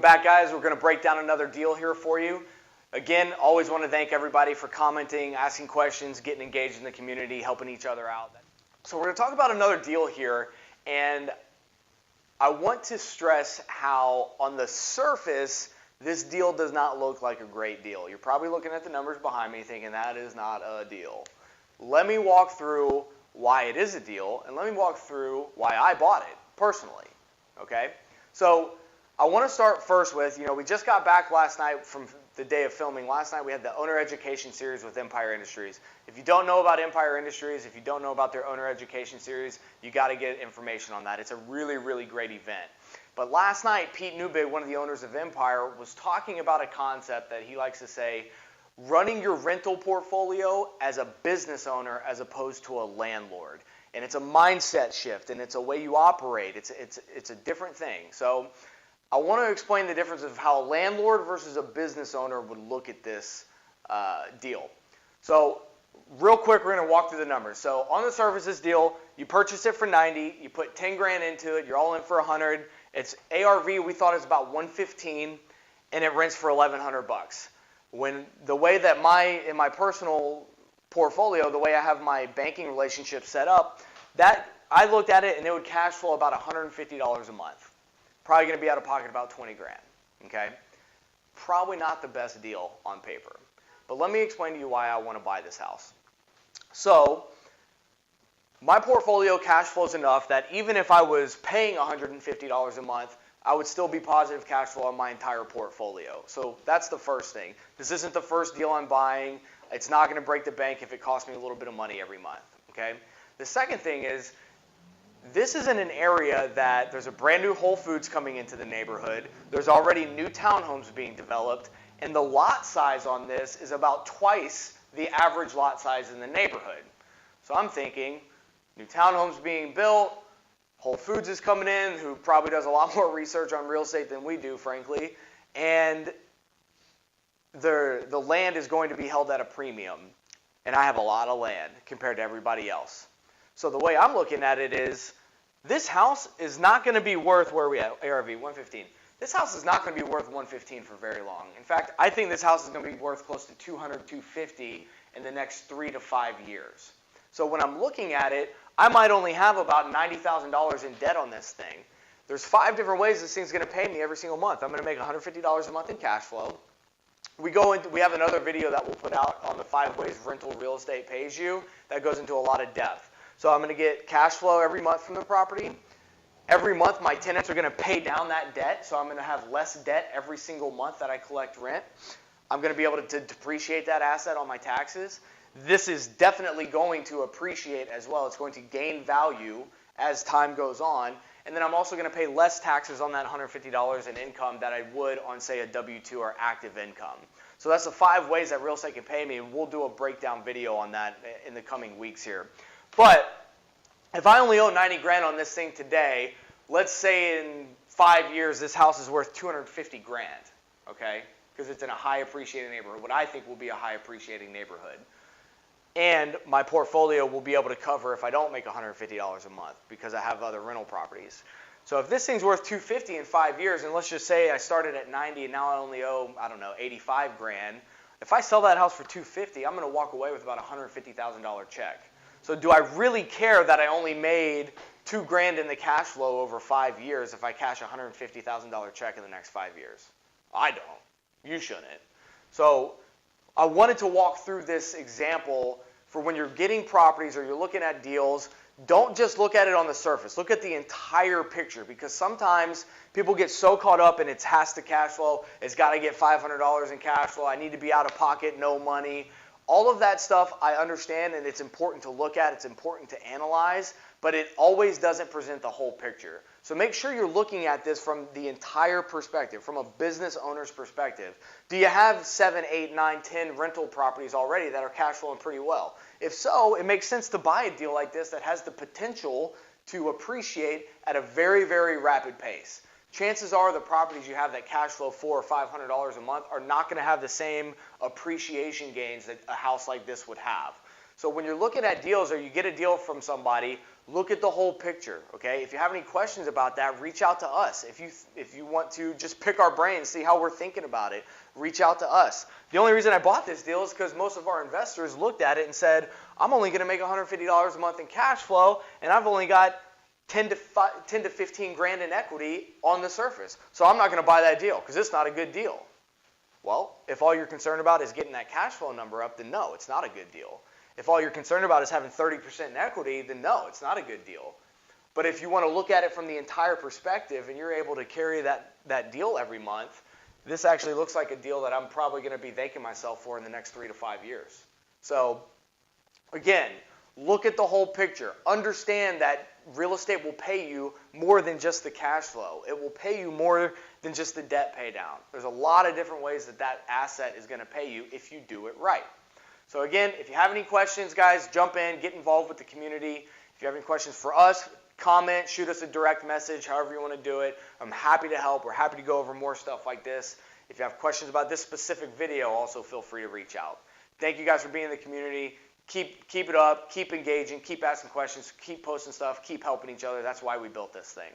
back, guys. We're going to break down another deal here for you. Again, always want to thank everybody for commenting, asking questions, getting engaged in the community, helping each other out. So we're going to talk about another deal here, and I want to stress how on the surface this deal does not look like a great deal. You're probably looking at the numbers behind me thinking that is not a deal. Let me walk through why it is a deal, and let me walk through why I bought it personally. Okay? So I want to start first with, we just got back last night from the day of filming. Last night we had the owner education series with Empire Industries. If you don't know about Empire Industries, if you don't know about their owner education series, you got to get information on that. It's a really, really great event. But last night, Pete Newbig, one of the owners of Empire, was talking about a concept that he likes to say, running your rental portfolio as a business owner as opposed to a landlord. And it's a mindset shift, and it's a way you operate. It's a different thing. So I want to explain the difference of how a landlord versus a business owner would look at this deal. So real quick, we're going to walk through the numbers. So on the surface, this deal, you purchase it for $90, you put 10 grand into it, you're all in for $100. Its ARV we thought is about $115, and it rents for $1,100. When the way that in my personal portfolio, the way I have my banking relationship set up, that I looked at it and it would cash flow about $150 a month. Probably going to be out of pocket about 20 grand. Okay? Probably not the best deal on paper. But let me explain to you why I want to buy this house. So my portfolio cash flows enough that even if I was paying $150 a month, I would still be positive cash flow on my entire portfolio. So that's the first thing. This isn't the first deal I'm buying. It's not going to break the bank if it costs me a little bit of money every month. Okay? The second thing is, this is in an area that there's a brand new Whole Foods coming into the neighborhood. There's already new townhomes being developed, and the lot size on this is about twice the average lot size in the neighborhood. So I'm thinking, new townhomes being built, Whole Foods is coming in, who probably does a lot more research on real estate than we do, frankly, and the land is going to be held at a premium, and I have a lot of land compared to everybody else. So the way I'm looking at it is, this house is not going to be worth, where are we at? ARV, 115. This house is not going to be worth 115 for very long. In fact, I think this house is going to be worth close to 200, 250 in the next 3 to 5 years. So when I'm looking at it, I might only have about $90,000 in debt on this thing. There's 5 different ways this thing's going to pay me every single month. I'm going to make $150 a month in cash flow. We have another video that we'll put out on the 5 ways rental real estate pays you that goes into a lot of depth. So I'm going to get cash flow every month from the property. Every month my tenants are going to pay down that debt, so I'm going to have less debt every single month that I collect rent. I'm going to be able to depreciate that asset on my taxes. This is definitely going to appreciate as well. It's going to gain value as time goes on. And then I'm also going to pay less taxes on that $150 in income that I would on, say, a W-2 or active income. So that's the 5 ways that real estate can pay me, and we'll do a breakdown video on that in the coming weeks here. But if I only owe 90 grand on this thing today, let's say in 5 years this house is worth 250 grand, okay? Because it's in a high appreciating neighborhood, what I think will be a high appreciating neighborhood. And my portfolio will be able to cover if I don't make $150 a month because I have other rental properties. So if this thing's worth $250 in 5 years, and let's just say I started at 90 and now I only owe, 85 grand. If I sell that house for $250, I'm going to walk away with about a $150,000 check. So do I really care that I only made $2 grand in the cash flow over 5 years if I cash a $150,000 check in the next 5 years? I don't. You shouldn't. So I wanted to walk through this example for when you're getting properties or you're looking at deals. Don't just look at it on the surface. Look at the entire picture, because sometimes people get so caught up in it has to cash flow. It's got to get $500 in cash flow. I need to be out of pocket, no money. All of that stuff I understand, and it's important to look at. It's important to analyze, but it always doesn't present the whole picture. So make sure you're looking at this from the entire perspective, from a business owner's perspective. Do you have 7, 8, 9, 10 rental properties already that are cash flowing pretty well? If so, it makes sense to buy a deal like this that has the potential to appreciate at a very, very rapid pace. chances are the properties you have that cash flow $400 or $500 a month are not going to have the same appreciation gains that a house like this would have. So when you're looking at deals or you get a deal from somebody, look at the whole picture, okay? If you have any questions about that, reach out to us. If you want to just pick our brains, see how we're thinking about it, reach out to us. The only reason I bought this deal is because most of our investors looked at it and said, I'm only going to make $150 a month in cash flow, and I've only got 10 to 15 grand in equity on the surface. So I'm not going to buy that deal because it's not a good deal. Well, if all you're concerned about is getting that cash flow number up, then no, it's not a good deal. If all you're concerned about is having 30% in equity, then no, it's not a good deal. But if you want to look at it from the entire perspective and you're able to carry that deal every month, this actually looks like a deal that I'm probably going to be thanking myself for in the next 3 to 5 years. So again, look at the whole picture. Understand that real estate will pay you more than just the cash flow. It will pay you more than just the debt pay down. There's a lot of different ways that asset is going to pay you if you do it right. So again, if you have any questions, guys, jump in, get involved with the community. If you have any questions for us, comment, shoot us a direct message, however you want to do it. I'm happy to help. We're happy to go over more stuff like this. If you have questions about this specific video, also feel free to reach out. Thank you guys for being in the community. Keep it up, keep engaging, keep asking questions, keep posting stuff, keep helping each other. That's why we built this thing.